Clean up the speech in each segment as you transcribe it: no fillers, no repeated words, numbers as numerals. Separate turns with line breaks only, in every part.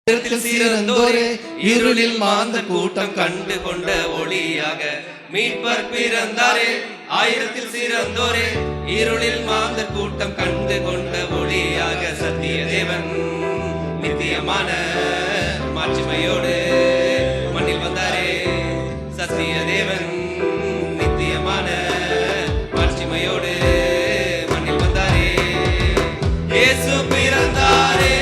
சிறந்தோரே இருளில் மாந்த கூட்டம் கண்டு கொண்ட ஒளியாக மீட்பர் பிறந்தாரே. ஆயிரத்தில் சிறந்தோரே இருளில் மாந்த கூட்டம் கண்டு கொண்ட ஒளியாக சத்திய தேவன் நித்தியமான மாட்சிமையோடு மண்ணில் வந்தாரே. சத்திய தேவன் நித்தியமான மாட்சிமையோடு மண்ணில் வந்தாரே. இயேசு பிறந்தாரே.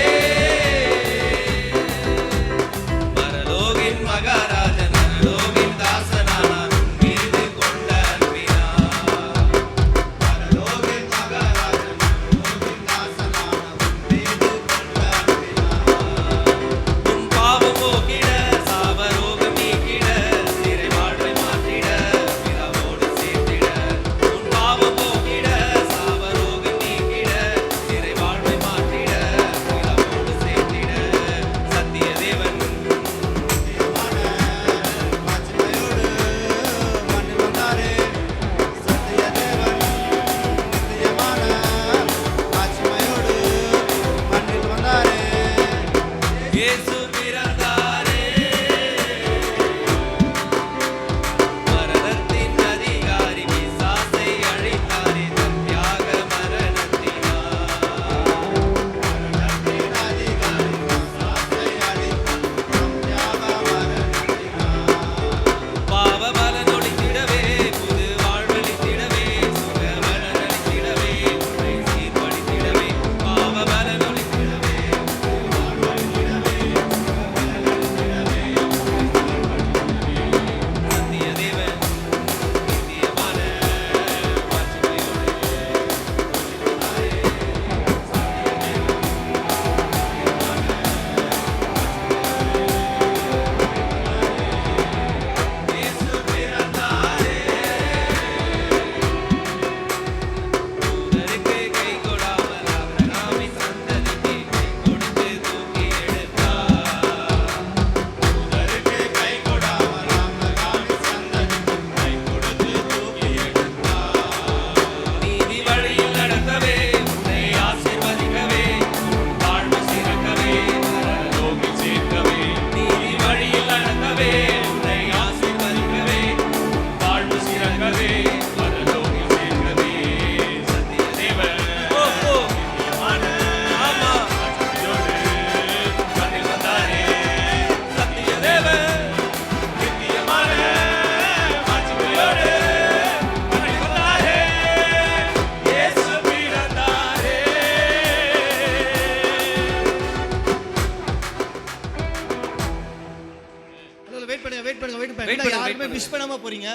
விஷ் பண்ணாம போறீங்க.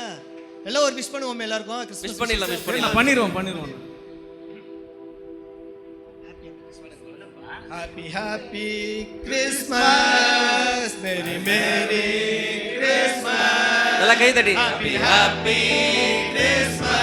எல்லாம் ஒரு விஷ் பண்ணுவோம். எல்லாருக்கும்
விஷ் பண்ணிடலாம்.
ஹாப்பி ஹாப்பி கிறிஸ்மஸ், மேரி மேரி கிறிஸ்மஸ்.
நல்லா கை தட்டி.
Happy happy Christmas.